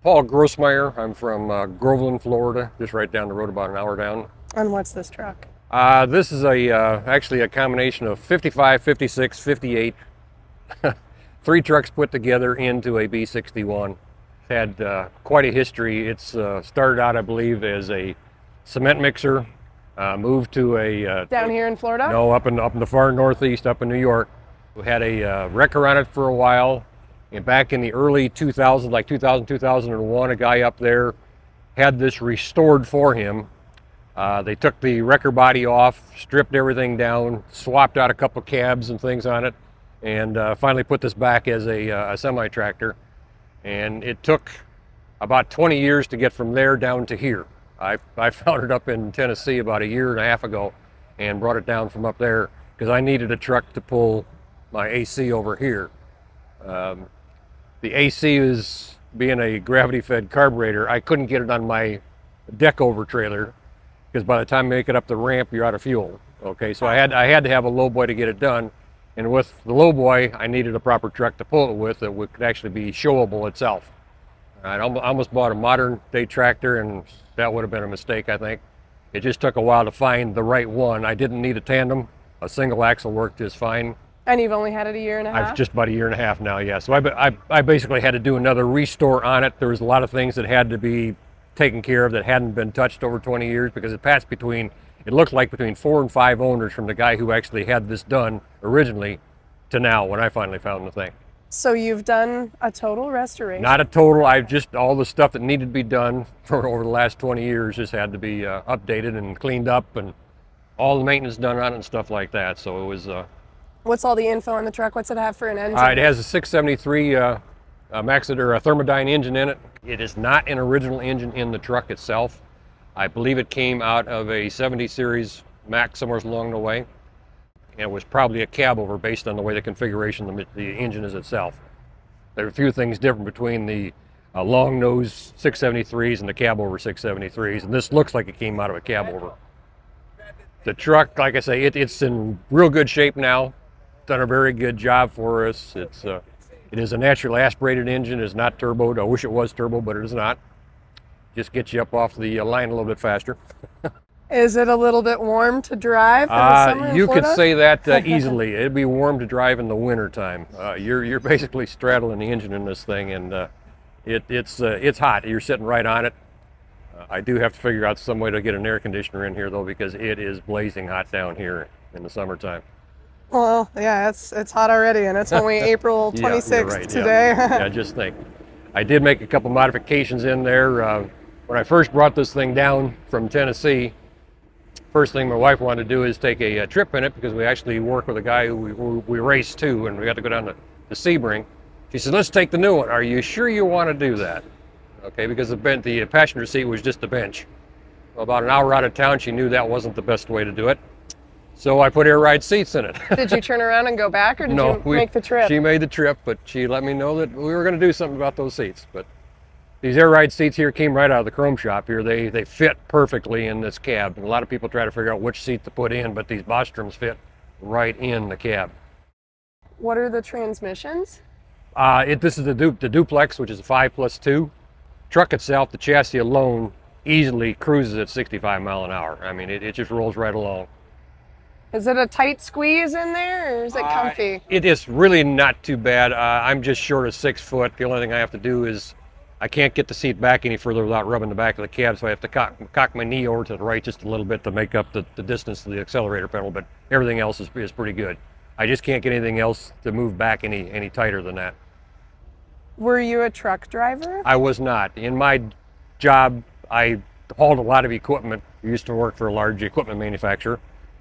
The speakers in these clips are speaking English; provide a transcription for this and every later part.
Paul Grohsmeyer. I'm from Groveland, Florida, just right down the road, about an hour down. And what's this truck? This is actually a combination of 55, 56, 58, three trucks put together into a B-61. Had quite a history. It's started out, I believe, as a cement mixer, moved to a... Down here in Florida? No, up in the far northeast, up in New York. We had a wrecker on it for a while. And back in the early 2000s, like 2000, 2001, a guy up there had this restored for him. They took the wrecker body off, stripped everything down, swapped out a couple cabs and things on it, and finally put this back as a semi-tractor. And it took about 20 years to get from there down to here. I found it up in Tennessee about a year and a half ago and brought it down from up there because I needed a truck to pull my AC over here. The AC is being a gravity-fed carburetor. I couldn't get it on my deck over trailer because by the time you make it up the ramp, you're out of fuel. Okay, so I had to have a lowboy to get it done. And with the lowboy, I needed a proper truck to pull it with that could actually be showable itself. I almost bought a modern day tractor, and that would have been a mistake, I think. It just took a while to find the right one. I didn't need a tandem. A single axle worked just fine. And you've only had it a year and a half? I've just about a year and a half now, yeah. So I basically had to do another restore on it. There was a lot of things that had to be taken care of that hadn't been touched over 20 years because it passed between, it looked like between 4 and 5 owners from the guy who actually had this done originally to now when I finally found the thing. So you've done a total restoration? Not a total. I've just, all the stuff that needed to be done for over the last 20 years just had to be updated and cleaned up and all the maintenance done on it and stuff like that. So it was... What's all the info on the truck? What's it have for an engine? It has a 673 Mack or a Thermodyne engine in it. It is not an original engine in the truck itself. I believe it came out of a 70 series Mack somewhere along the way. And it was probably a cab over based on the way the configuration the engine is itself. There are a few things different between the long nose 673s and the cab over 673s, and this looks like it came out of a cab over. The truck, like I say, it's in real good shape now. Done a very good job for us. It is a naturally aspirated engine. It is not turboed. I wish it was turbo, but it is not. Just gets you up off the line a little bit faster. Is it a little bit warm to drive in the summer in You Florida? could say that easily. It'd be warm to drive in the winter time. You're basically straddling the engine in this thing, and it's hot. You're sitting right on it. I do have to figure out some way to get an air conditioner in here though, because it is blazing hot down here in the summertime. Well, yeah, it's hot already, and it's only April 26th yeah, right, today. Yeah, just think. I did make a couple modifications in there. When I first brought this thing down from Tennessee, first thing my wife wanted to do is take a trip in it because we actually work with a guy who we race to, and we got to go down to Sebring. She said, let's take the new one. Are you sure you want to do that? Okay, because the passenger seat was just a bench. Well, about an hour out of town, she knew that wasn't the best way to do it. So I put air ride seats in it. Did you turn around and go back, or did you make the trip? She made the trip, but she let me know that we were going to do something about those seats. But these air ride seats here came right out of the chrome shop here. They fit perfectly in this cab. And a lot of people try to figure out which seat to put in, but these Bostroms fit right in the cab. What are the transmissions? This is the duplex, which is a 5+2. Truck itself, the chassis alone, easily cruises at 65 mile an hour. I mean, it just rolls right along. Is it a tight squeeze in there, or is it comfy? It is really not too bad. I'm just short of 6 foot. The only thing I have to do is I can't get the seat back any further without rubbing the back of the cab, so I have to cock my knee over to the right just a little bit to make up the distance to the accelerator pedal, but everything else is pretty good. I just can't get anything else to move back any tighter than that. Were you a truck driver? I was not. In my job, I hauled a lot of equipment. I used to work for a large equipment manufacturer.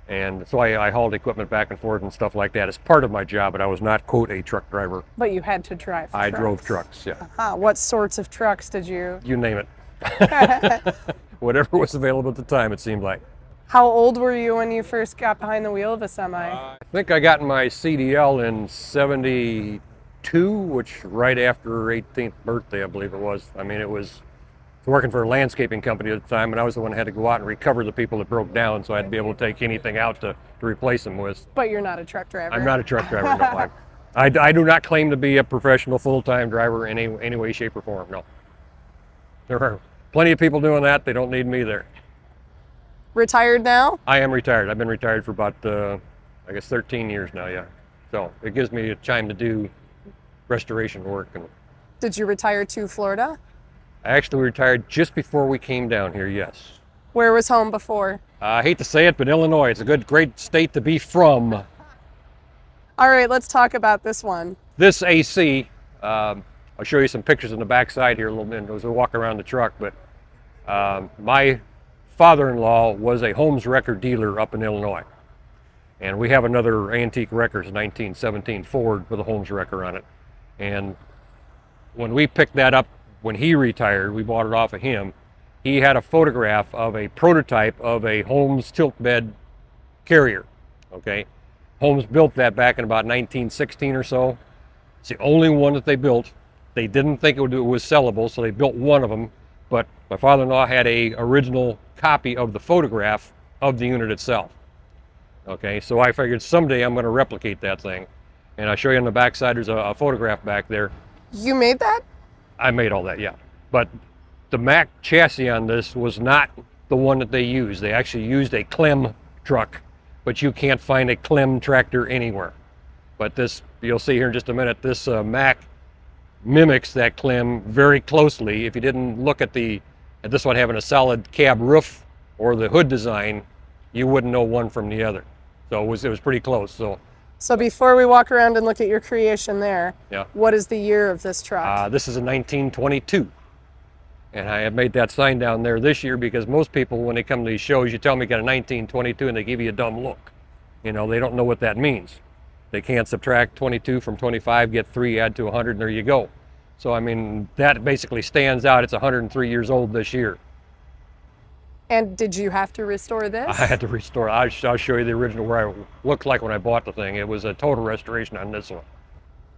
And so I hauled equipment back and forth and stuff like that as part of my job, but I was not, quote, a truck driver. But you had to drive trucks. I drove trucks, yeah. What sorts of trucks did you? You name it. Whatever was available at the time, it seemed like. How old were you when you first got behind the wheel of a semi? I think I got my CDL in 72, which right after her 18th birthday, I believe it was. I mean, I was working for a landscaping company at the time, and I was the one who had to go out and recover the people that broke down, so I had to be able to take anything out to replace them with. But you're not a truck driver. I'm not a truck driver, no. I do not claim to be a professional full-time driver in any way, shape, or form, no. There are plenty of people doing that. They don't need me there. Retired now? I am retired. I've been retired for about, I guess, 13 years now, yeah. So it gives me a time to do restoration work. And Did you retire to Florida? I actually retired just before we came down here, yes. Where was home before? I hate to say it, but Illinois, it's a great state to be from. All right, let's talk about this one. This AC, I'll show you some pictures in the back side here a little bit as we walk around the truck, but my father-in-law was a Holmes record dealer up in Illinois. And we have another antique record, 1917 Ford with a Holmes record on it. And when we picked that up, when he retired, we bought it off of him. He had a photograph of a prototype of a Holmes tilt bed carrier, okay? Holmes built that back in about 1916 or so. It's the only one that they built. They didn't think it was sellable, so they built one of them. But my father-in-law had a original copy of the photograph of the unit itself. Okay, so I figured someday I'm going to replicate that thing. And I'll show you on the back side, there's a photograph back there. You made that? I made all that, yeah. But the Mack chassis on this was not the one that they used. They actually used a Clem truck, but you can't find a Clem tractor anywhere. But this, you'll see here in just a minute, this Mack mimics that Clem very closely. If you didn't look at this one having a solid cab roof or the hood design, you wouldn't know one from the other. So it was pretty close. So before we walk around and look at your creation there, yeah. What is the year of this truck? This is a 1922. And I have made that sign down there this year because most people, when they come to these shows, you tell them you got a 1922 and they give you a dumb look. You know, they don't know what that means. They can't subtract 22 from 25, get 3, add to 100, and there you go. So, I mean, that basically stands out. It's 103 years old this year. And did you have to restore this? I had to restore it. I'll show you the original where I looked like when I bought the thing. It was a total restoration on this one.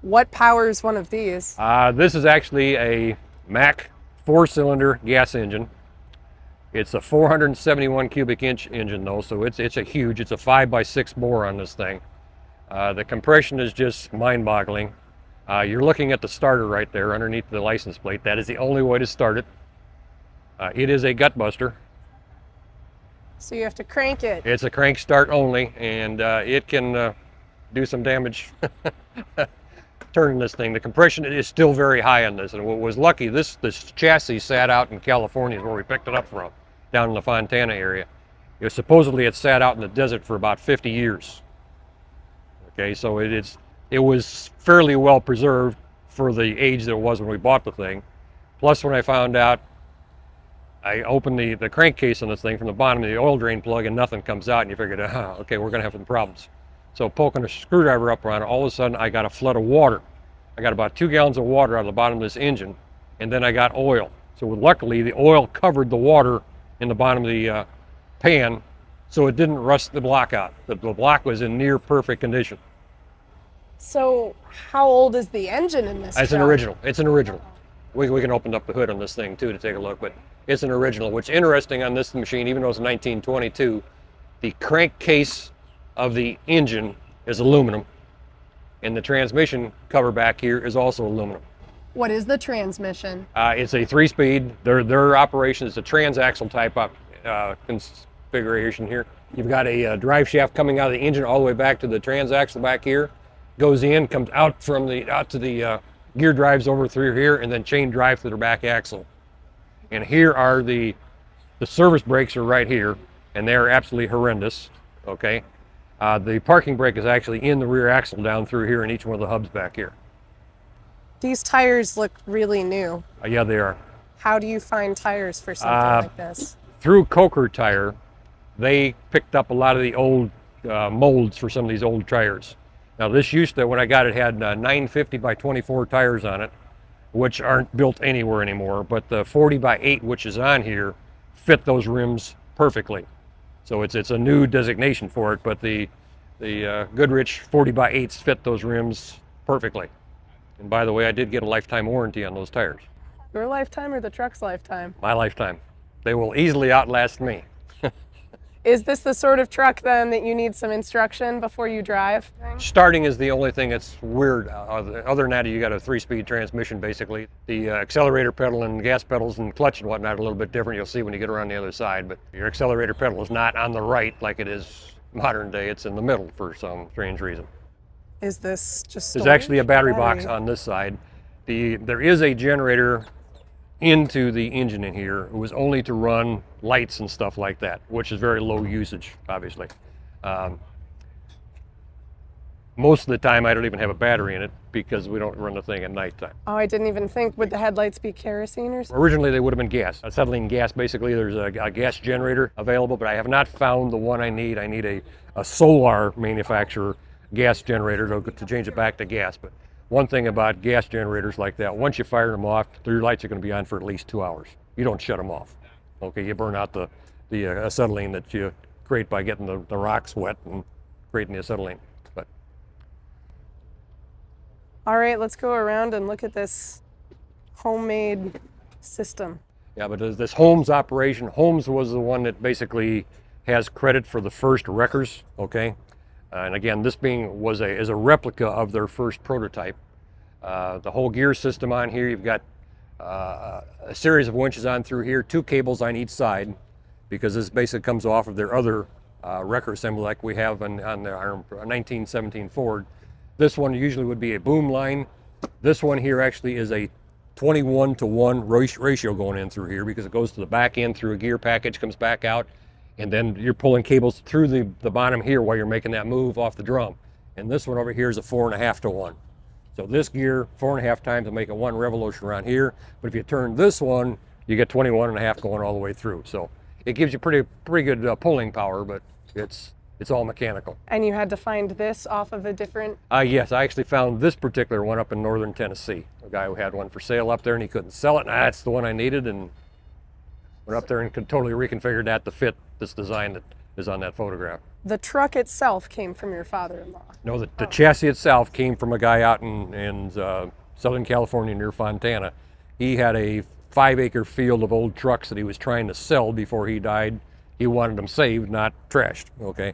What powers one of these? This is actually a Mack 4-cylinder gas engine. It's a 471 cubic inch engine though, so it's a 5x6 bore on this thing. The compression is just mind-boggling. You're looking at the starter right there underneath the license plate. That is the only way to start it. It is a gut buster. So you have to crank it. It's a crank start only, and it can do some damage turning this thing. The compression is still very high on this, and what was lucky, this chassis sat out in California, is where we picked it up from, down in the Fontana area. Supposedly it sat out in the desert for about 50 years. Okay, so it was fairly well preserved for the age that it was when we bought the thing. Plus, when I found out, I opened the crankcase on this thing from the bottom of the oil drain plug and nothing comes out, and you figured, okay, we're gonna have some problems. So poking a screwdriver up around it, all of a sudden I got a flood of water. I got about 2 gallons of water out of the bottom of this engine, and then I got oil. So luckily the oil covered the water in the bottom of the pan, so it didn't rust the block out. The block was in near perfect condition. So how old is the engine in this It's truck? an original. It's an original. We can open up the hood on this thing too to take a look, but it's an original. What's interesting on this machine, even though it's 1922, the crankcase of the engine is aluminum, and the transmission cover back here is also aluminum. What is the transmission? It's a 3-speed. Their operation is a transaxle type configuration here. You've got a drive shaft coming out of the engine all the way back to the transaxle back here, goes in, comes out to the gear drives over through here, and then chain drive to their back axle. And here are the service brakes are right here, and they're absolutely horrendous. Okay. The parking brake is actually in the rear axle down through here in each one of the hubs back here. These tires look really new. Yeah, they are. How do you find tires for something like this? Through Coker Tire, they picked up a lot of the old molds for some of these old tires. Now this used to, when I got it, had 950 by 24 tires on it, which aren't built anywhere anymore, but the 40 by 8, which is on here, fit those rims perfectly. So it's a new designation for it, but the Goodrich 40 by 8s fit those rims perfectly. And by the way, I did get a lifetime warranty on those tires. Your lifetime or the truck's lifetime? My lifetime. They will easily outlast me. Is this the sort of truck then that you need some instruction before you drive? Starting is the only thing that's weird. Other than that, you got a 3-speed transmission basically. The accelerator pedal and gas pedals and clutch and whatnot are a little bit different. You'll see when you get around the other side, but your accelerator pedal is not on the right like it is modern day. It's in the middle for some strange reason. Is this just There's storage? actually a battery box on this side. There is a generator into the engine in here. It was only to run lights and stuff like that, which is very low usage, obviously. Most of the time, I don't even have a battery in it because we don't run the thing at nighttime. Oh, I didn't even think. Would the headlights be kerosene or something? Originally, they would have been gas, acetylene gas. Basically, there's a gas generator available, but I have not found the one I need. I need a solar manufacturer gas generator to change it back to gas. But one thing about gas generators like that, once you fire them off, your lights are going to be on for at least 2 hours. You don't shut them off. Okay, you burn out the acetylene that you create by getting the rocks wet and creating the acetylene. But All right, let's go around and look at this homemade system. yeah, but this Holmes operation, Holmes was the one that basically has credit for the first wreckers. Okay, and again, this is a replica of their first prototype. The whole gear system on here, you've got a series of winches on through here, 2 cables on each side, because this basically comes off of their other wrecker assembly like we have on our 1917 Ford. This one usually would be a boom line. This one here actually is a 21-to-1 ratio going in through here because it goes to the back end through a gear package, comes back out, and then you're pulling cables through the bottom here while you're making that move off the drum. And this one over here is a 4.5-to-1. So this gear, 4.5 times to make it 1 revolution around here. But if you turn this one, you get 21.5 going all the way through. So it gives you pretty good pulling power, but it's all mechanical. And you had to find this off of a different... Yes, I actually found this particular one up in northern Tennessee. A guy who had one for sale up there and he couldn't sell it. And that's the one I needed, and went up there and could totally reconfigure that to fit this design that is on that photograph. The truck itself came from your father-in-law. No, the chassis itself came from a guy out in Southern California near Fontana. He had a 5-acre field of old trucks that he was trying to sell before he died. He wanted them saved, not trashed, okay?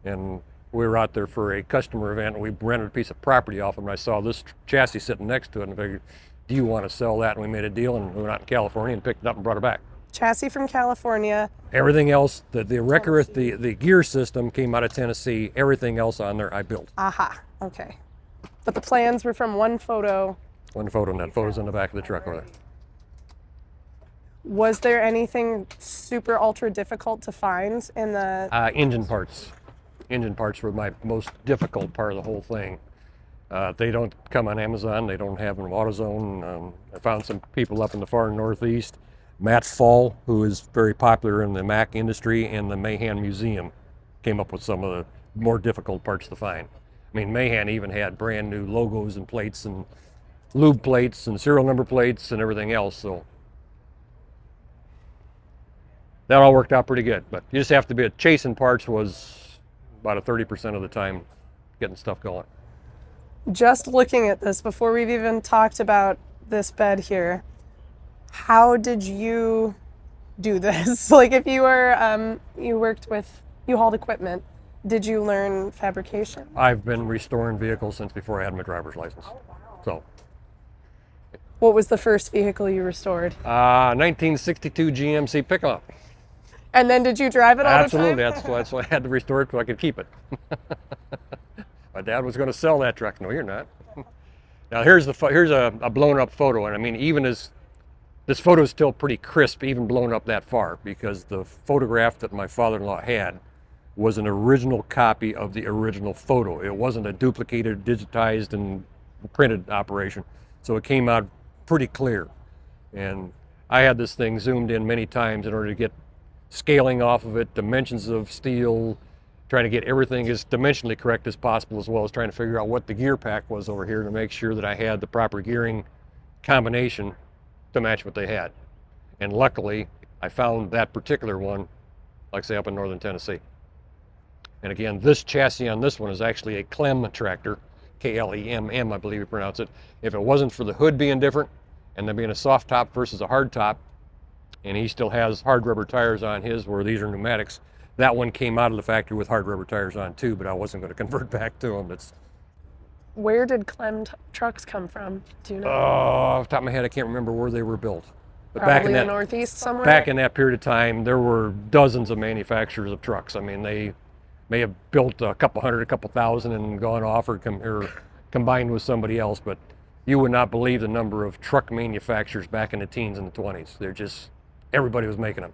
And we were out there for a customer event, and we rented a piece of property off him, and I saw this chassis sitting next to it, and I figured, do you want to sell that? And we made a deal, and we went out in California and picked it up and brought it back. Chassis from California. Everything else, the wrecker, the gear system came out of Tennessee. Everything else on there I built. Aha, okay. But the plans were from one photo. One photo, and that photo's in the back of the truck over there. Was there anything super ultra difficult to find in the... Engine parts. Engine parts were my most difficult part of the whole thing. They don't come on Amazon. They don't have them in AutoZone. I found some people up in the far northeast. Matt Fall, who is very popular in the Mack industry, and the Mahan Museum came up with some of the more difficult parts to find. I mean, Mahan even had brand new logos and plates and lube plates and serial number plates and everything else, so that all worked out pretty good. But you just have to be, chasing parts was about a 30% of the time getting stuff going. Just looking at this, before we've even talked about this bed here, how did you do this? Like, if you were, you hauled equipment, did you learn fabrication? I've been restoring vehicles since before I had my driver's license. So. What was the first vehicle you restored? 1962 GMC pickup. And then did you drive it all Absolutely. the time? Absolutely. That's why I had to restore it so I could keep it. My dad was going to sell that truck. No, you're not. Now here's a blown up photo, and I mean, even as this photo is still pretty crisp, even blown up that far, because the photograph that my father-in-law had was an original copy of the original photo. It wasn't a duplicated, digitized, and printed operation. So it came out pretty clear. And I had this thing zoomed in many times in order to get scaling off of it, dimensions of steel, trying to get everything as dimensionally correct as possible, as well as trying to figure out what the gear pack was over here to make sure that I had the proper gearing combination to match what they had. And luckily, I found that particular one, like I say, up in northern Tennessee. And again, this chassis on this one is actually a Clem tractor, K-L-E-M-M, I believe you pronounce it. If it wasn't for the hood being different, and there being a soft top versus a hard top, and he still has hard rubber tires on his where these are pneumatics, That one came out of the factory with hard rubber tires on too, but I wasn't going to convert back to them. Where did Clem trucks come from? Do you know? Off the top of my head, I can't remember where they were built. But Probably the Northeast somewhere? back in that period of time, there were dozens of manufacturers of trucks. I mean, they may have built a couple hundred, a couple thousand and gone off or combined with somebody else, but you would not believe the number of truck manufacturers back in the teens and the 20s. Everybody was making them.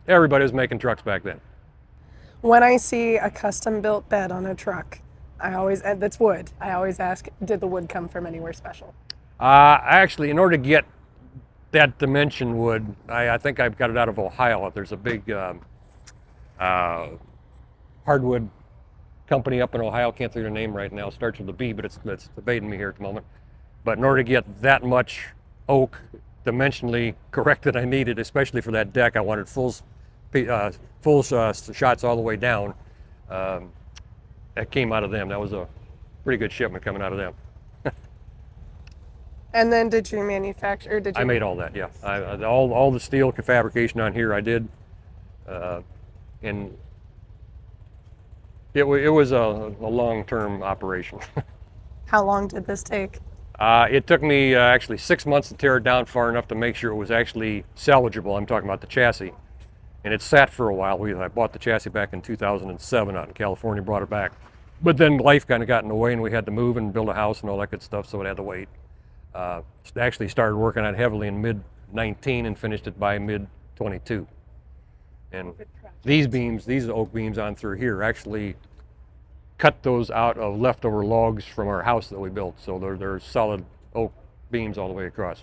Everybody was making trucks back then. When I see a custom-built bed on a truck, that's wood. I always ask, did the wood come from anywhere special? Actually, in order to get that dimension wood, I think I've got it out of Ohio. There's a big hardwood company up in Ohio. Can't think of their name right now. It starts with a B, but it's evading me here at the moment. But in order to get that much oak dimensionally correct that I needed, especially for that deck, I wanted full shots all the way down. That came out of them. That was a pretty good shipment coming out of them. And then did you manufacture? I made all that, yeah. All the steel fabrication on here I did, and it was a long-term operation. How long did this take? It took me actually 6 months to tear it down far enough to make sure it was actually salvageable. I'm talking about the chassis. And it sat for a while. I bought the chassis back in 2007 out in California, brought it back. But then life kind of got in the way and we had to move and build a house and all that good stuff, so it had to wait. Actually started working on it heavily in mid-19 and finished it by mid-22. And these oak beams on through here, actually cut those out of leftover logs from our house that we built. So they're solid oak beams all the way across.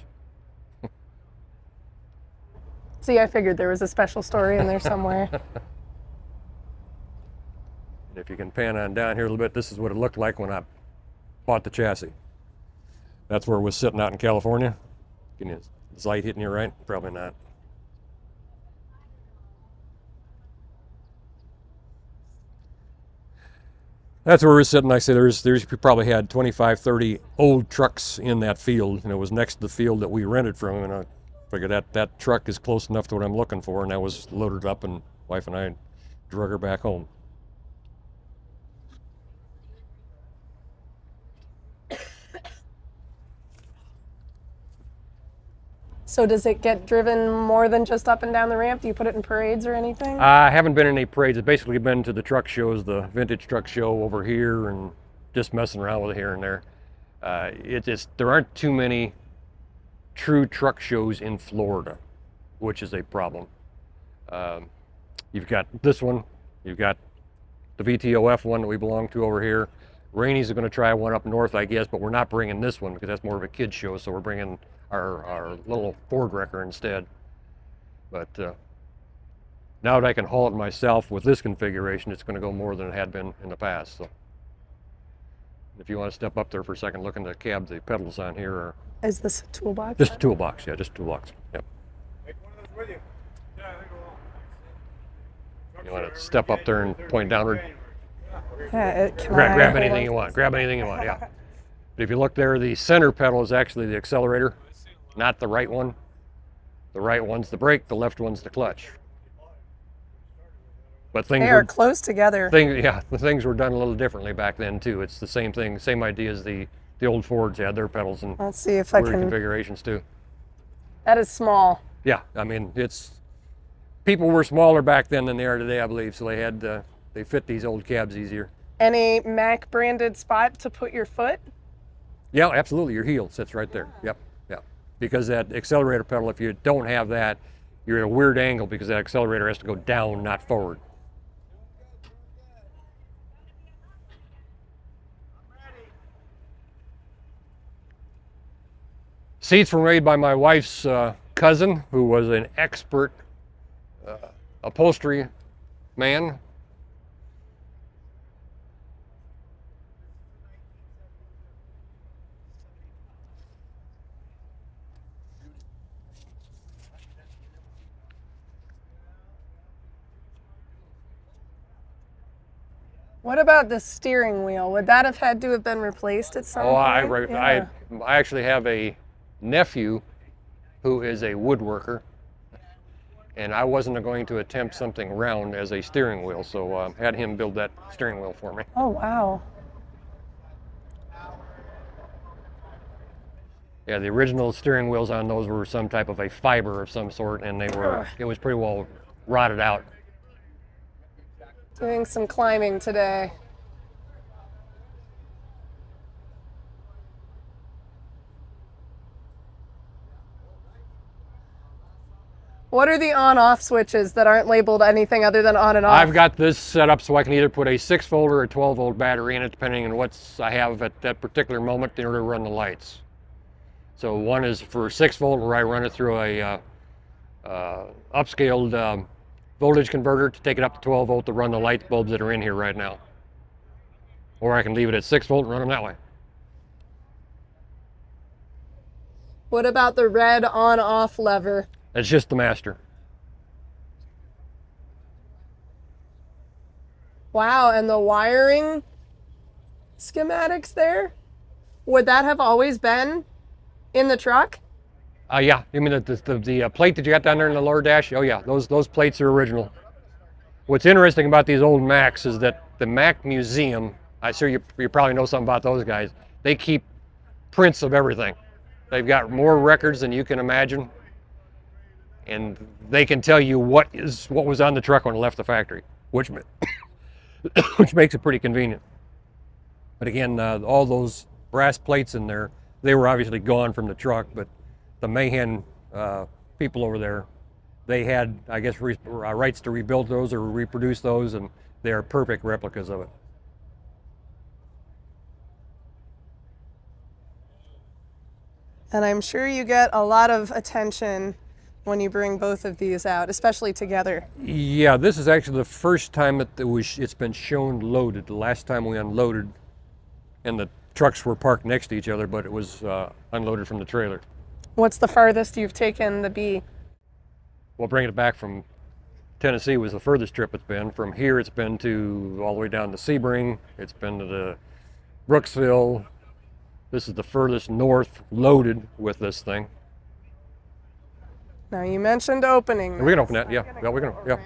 See, I figured there was a special story in there somewhere. If you can pan on down here a little bit, this is what it looked like when I bought the chassis. That's where it was sitting out in California. Is light hitting you right? Probably not. That's where we're sitting. Like I said, there's probably had 25, 30 old trucks in that field, and it was next to the field that we rented from, and I figured that truck is close enough to what I'm looking for, and I was loaded up, and wife and I drug her back home. So does it get driven more than just up and down the ramp? Do you put it in parades or anything? I haven't been in any parades. I've basically been to the truck shows, the vintage truck show over here, and just messing around with it here and there. There aren't too many true truck shows in Florida, which is a problem. You've got this one, you've got the VTOF one that we belong to over here. Rainey's are going to try one up north, I guess, but we're not bringing this one because that's more of a kid's show, so we're bringing our little Ford wrecker instead. But now that I can haul it myself with this configuration, it's going to go more than it had been in the past. So if you want to step up there for a second, look in the cab, the pedals on here are... Is this a toolbox? Just a toolbox, yeah, just a toolbox. Yep. Take one of those with you. Yeah, they go on. You want to step up there and point downward? Yeah, Grab anything you want. Grab anything you want, yeah. But if you look there, the center pedal is actually the accelerator, not the right one. The right one's the brake, the left one's the clutch. But things they are close together. The things were done a little differently back then too. It's the same thing, same idea as the old Fords had their pedals and let's see if I weird can... configurations too. That is small. Yeah, I mean, people were smaller back then than they are today, I believe, so they fit these old cabs easier. Any Mack branded spot to put your foot? Yeah, absolutely. Your heel sits right there. Yep. Because that accelerator pedal, if you don't have that, you're at a weird angle because that accelerator has to go down, not forward. Seats were made by my wife's cousin, who was an expert upholstery man. What about the steering wheel? Would that have had to have been replaced at some point? I actually have a nephew who is a woodworker, and I wasn't going to attempt something round as a steering wheel, so had him build that steering wheel for me. Oh, wow. Yeah, the original steering wheels on those were some type of a fiber of some sort, and it was pretty well rotted out. Doing some climbing today. What are the on-off switches that aren't labeled anything other than on and off? I've got this set up so I can either put a 6-volt or a 12-volt battery in it, depending on what I have at that particular moment in order to run the lights. So one is for 6-volt, where I run it through a upscaled voltage converter to take it up to 12-volt to run the light bulbs that are in here right now. Or I can leave it at 6-volt and run them that way. What about the red on-off lever? It's just the master. Wow, and the wiring schematics there? Would that have always been in the truck? Yeah, you mean the plate that you got down there in the lower dash? Oh yeah, those plates are original. What's interesting about these old Macks is that the Mack Museum, I'm sure you probably know something about those guys, they keep prints of everything. They've got more records than you can imagine, and they can tell you what was on the truck when it left the factory, which makes it pretty convenient. But again, all those brass plates in there, they were obviously gone from the truck, but the Mahan people over there, they had, I guess, rights to rebuild those or reproduce those, and they are perfect replicas of it. And I'm sure you get a lot of attention when you bring both of these out, especially together. Yeah, this is actually the first time it's been shown loaded. The last time we unloaded, and the trucks were parked next to each other, but it was unloaded from the trailer. What's the farthest you've taken the B? Well, bringing it back from Tennessee was the furthest trip it's been. From here, it's been to all the way down to Sebring. It's been to the Brooksville. This is the furthest north loaded with this thing. Now you mentioned opening. We can open that, yeah. Yeah, we can, yeah.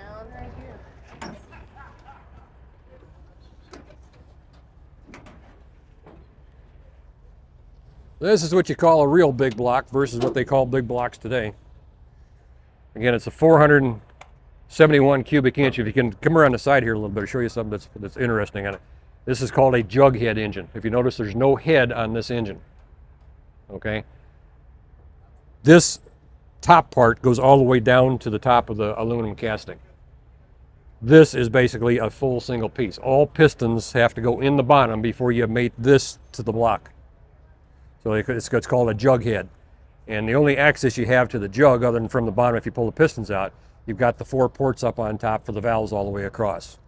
This is what you call a real big block versus what they call big blocks today. Again, it's a 471 cubic inch. If you can come around the side here a little bit, I'll show you something that's interesting on it. This is called a jug head engine. If you notice, there's no head on this engine. Okay? This top part goes all the way down to the top of the aluminum casting. This is basically a full single piece. All pistons have to go in the bottom before you mate this to the block. So it's called a jug head. And the only access you have to the jug, other than from the bottom if you pull the pistons out, you've got the 4 ports up on top for the valves all the way across.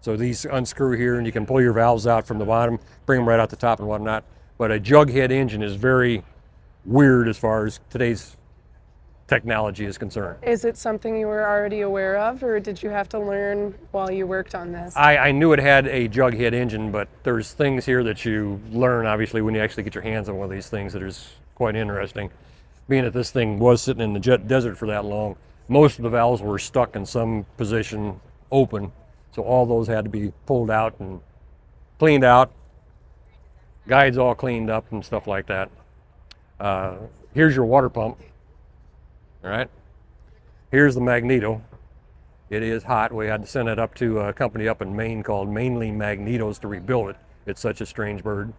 So these unscrew here and you can pull your valves out from the bottom, bring them right out the top and whatnot. But a jug head engine is very weird as far as today's technology is concerned. Is it something you were already aware of, or did you have to learn while you worked on this? I knew it had a jug head engine, but there's things here that you learn, obviously, when you actually get your hands on one of these things that is quite interesting. Being that this thing was sitting in the desert for that long, most of the valves were stuck in some position open, so all those had to be pulled out and cleaned out, guides all cleaned up and stuff like that. Here's your water pump. All right, here's the magneto. It is hot. We had to send it up to a company up in Maine called Mainly Magnetos to rebuild it. It's such a strange bird.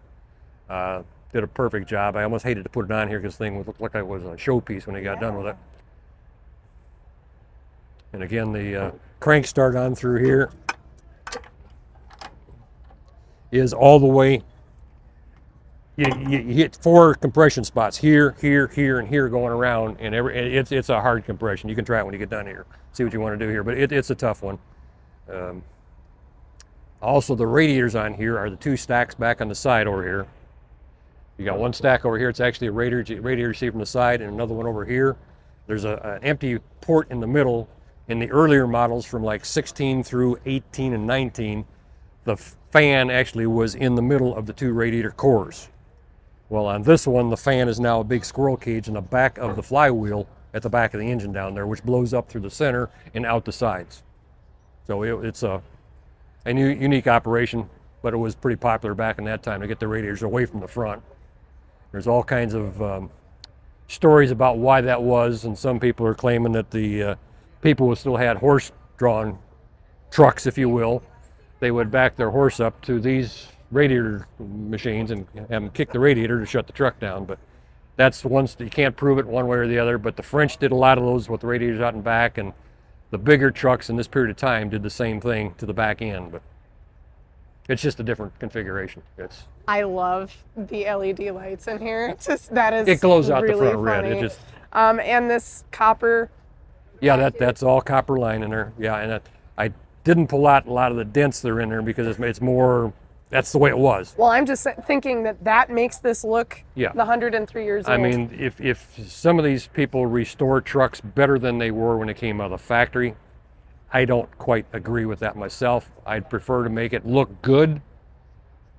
Did a perfect job. I almost hated to put it on here because the thing looked like it was a showpiece when he got done with it. And again, the crank start on through here is all the way. You hit 4 compression spots here, here, here, and here going around, and it's a hard compression. You can try it when you get done here. See what you want to do here, but it's a tough one. Also, the radiators on here are the 2 stacks back on the side over here. You got 1 stack over here. It's actually a radiator you see from the side, and another one over here. There's an empty port in the middle. In the earlier models from like 16 through 18 and 19, the fan actually was in the middle of the 2 radiator cores. Well, on this one, the fan is now a big squirrel cage in the back of the flywheel at the back of the engine down there, which blows up through the center and out the sides. So it's a unique operation, but it was pretty popular back in that time to get the radiators away from the front. There's all kinds of stories about why that was, and some people are claiming that the people who still had horse-drawn trucks, if you will, they would back their horse up to these radiator machines and have them kick the radiator to shut the truck down. But that's once you can't prove it one way or the other. But the French did a lot of those with the radiators out and back, and the bigger trucks in this period of time did the same thing to the back end. But it's just a different configuration. I love the LED lights in here. It's just it glows out really the front red. funny. It just and this copper. Yeah, that's all copper line in there. Yeah, and I didn't pull out a lot of the dents that are in there because it's more, that's the way it was. Well, I'm just thinking that makes this look the 103 years old. I mean, if some of these people restore trucks better than they were when they came out of the factory, I don't quite agree with that myself. I'd prefer to make it look good,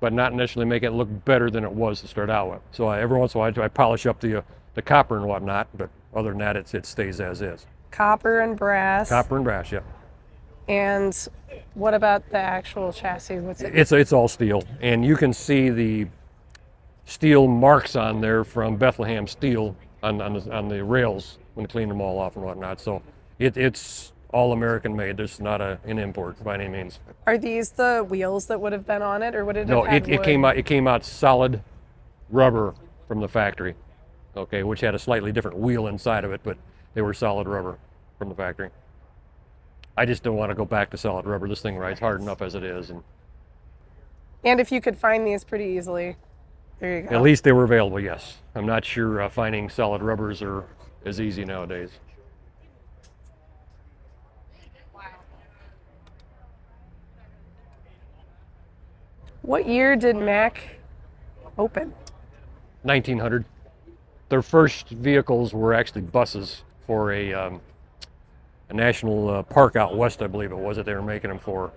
but not necessarily make it look better than it was to start out with. So every once in a while I polish up the copper and whatnot, but other than that, it stays as is. Copper and brass. Copper and brass, yeah. And what about the actual chassis? What's it? It's all steel, and you can see the steel marks on there from Bethlehem Steel on the rails when they clean them all off and whatnot. So it's all American made. There's not an import by any means. Are these the wheels that would have been on it, or would it have No, had it came out solid rubber from the factory, okay, which had a slightly different wheel inside of it, but they were solid rubber from the factory. I just don't want to go back to solid rubber. This thing rides hard enough as it is. And if you could find these pretty easily, there you go. At least they were available, yes. I'm not sure finding solid rubbers are as easy nowadays. What year did Mack open? 1900. Their first vehicles were actually buses for a national park out west, I believe it was, that they were making them for.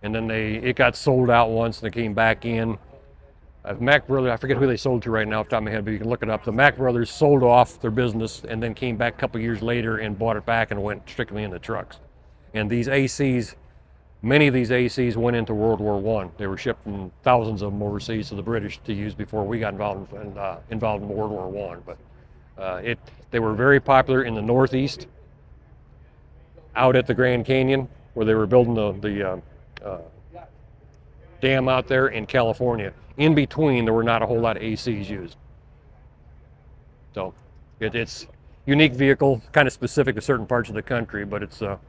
And then it got sold out once, and they came back in. Mack Brothers, I forget who they sold to right now off the top of my head, but you can look it up. The Mack Brothers sold off their business and then came back a couple years later and bought it back and went strictly into trucks. And these ACs, many of these ACs went into World War I. They were shipping thousands of them overseas to the British to use before we got involved in World War I. But they were very popular in the Northeast, out at the Grand Canyon, where they were building the dam out there in California. In between, there were not a whole lot of ACs used. So it's a unique vehicle, kind of specific to certain parts of the country, but it's a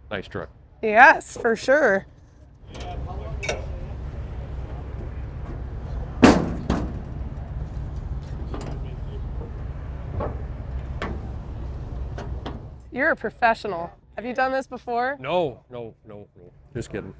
nice truck. Yes, for sure. You're a professional. Have you done this before? No. Just kidding.